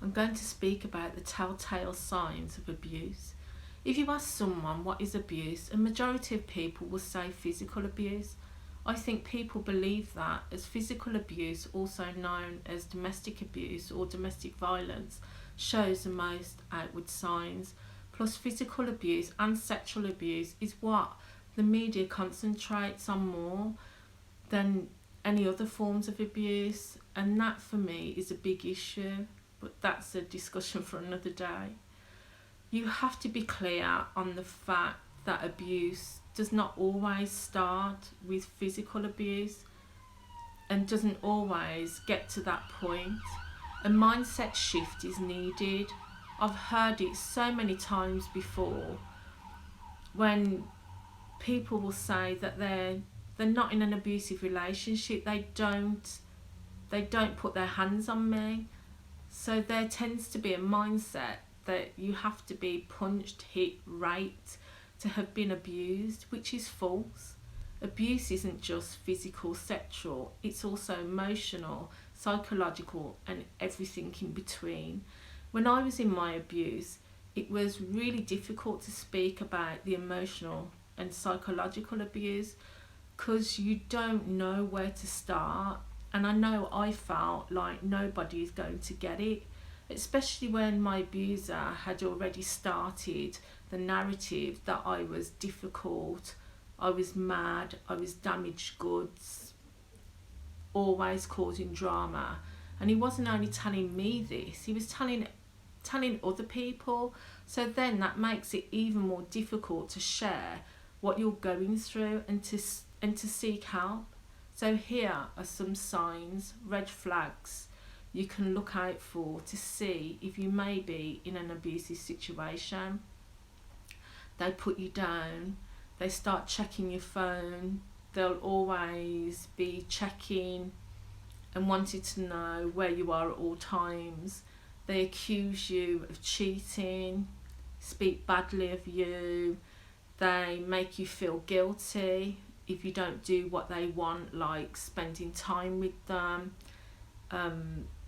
I'm going to speak about the telltale signs of abuse. If you ask someone what is abuse, a majority of people will say physical abuse. I think people believe that, as physical abuse, also known as domestic abuse or domestic violence, shows the most outward signs. Plus, physical abuse and sexual abuse is what the media concentrates on more than any other forms of abuse, and that for me is a big issue, but that's a discussion for another day. You have to be clear on the fact that abuse does not always start with physical abuse and doesn't always get to that point. A mindset shift is needed. I've heard it so many times before when people will say that they're not in an abusive relationship, they don't put their hands on me. So there tends to be a mindset that you have to be punched, hit, raped to have been abused, which is false. Abuse isn't just physical, sexual, it's also emotional, psychological, and everything in between. When I was in my abuse, it was really difficult to speak about the emotional and psychological abuse because you don't know where to start. And I know I felt like nobody is going to get it, especially when my abuser had already started the narrative that I was difficult, I was mad, I was damaged goods, always causing drama. And he wasn't only telling me this, he was telling other people. So then that makes it even more difficult to share what you're going through and to seek help. So here are some signs, red flags you can look out for to see if you may be in an abusive situation. They put you down, they start checking your phone, they'll always be checking and wanting to know where you are at all times. They accuse you of cheating, speak badly of you, they make you feel guilty if you don't do what they want, like spending time with them.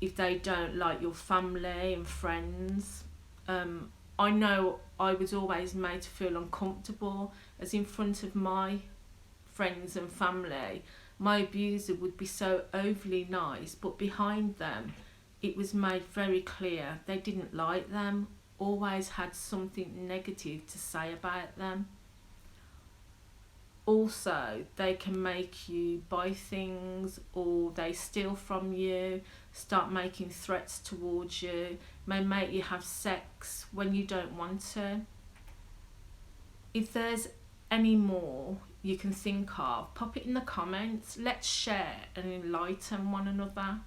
If they don't like your family and friends. I know I was always made to feel uncomfortable, as in front of my friends and family, my abuser would be so overly nice, but behind them, it was made very clear they didn't like them, always had something negative to say about them. Also, they can make you buy things, or they steal from you, start making threats towards you, may make you have sex when you don't want to. If there's any more you can think of, pop it in the comments. Let's share and enlighten one another.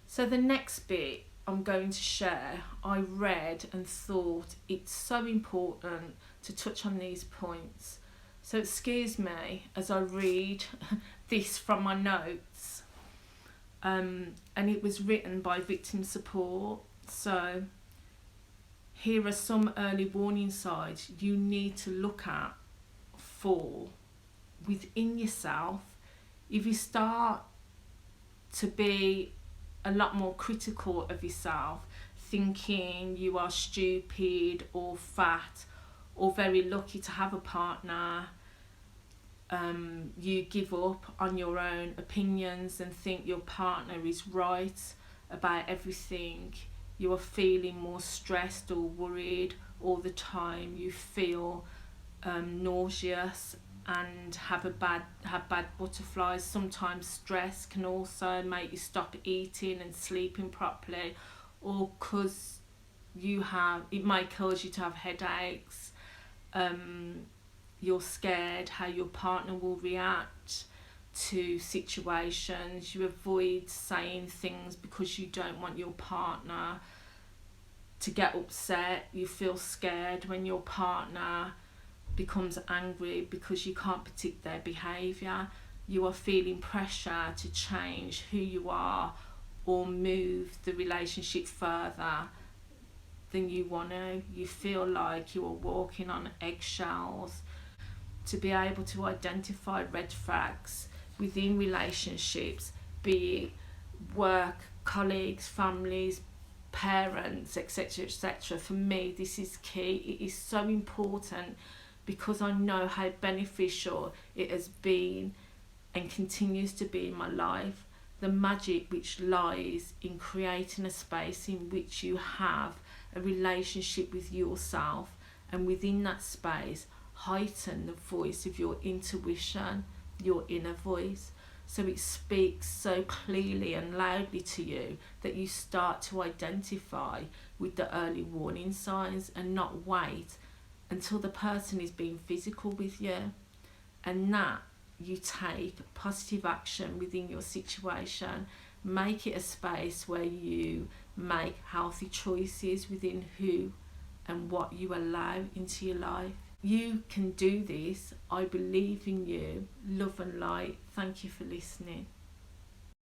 So the next bit I'm going to share, I read and thought it's so important to touch on these points. So excuse me as I read this from my notes. And it was written by Victim Support. So here are some early warning signs you need to look at for within yourself. If you start to be a lot more critical of yourself, thinking you are stupid or fat or very lucky to have a partner, you give up on your own opinions and think your partner is right about everything, you are feeling more stressed or worried all the time, you feel nauseous and have bad butterflies. Sometimes stress can also make you stop eating and sleeping properly, or because it might cause you to have headaches. You're scared how your partner will react to situations. You avoid saying things because you don't want your partner to get upset. You feel scared when your partner becomes angry because you can't predict their behaviour. You are feeling pressure to change who you are or move the relationship further than you want to. You feel like you are walking on eggshells. To be able to identify red flags within relationships, be it work, colleagues, families, parents, etc., etc. For me, this is key. It is so important because I know how beneficial it has been and continues to be in my life. The magic which lies in creating a space in which you have a relationship with yourself, and within that space heighten the voice of your intuition, your inner voice, so it speaks so clearly and loudly to you that you start to identify with the early warning signs and not wait until the person is being physical with you. And that you take positive action within your situation, make it a space where you make healthy choices within who and what you allow into your life. You can do this. I believe in you. Love and light. Thank you for listening.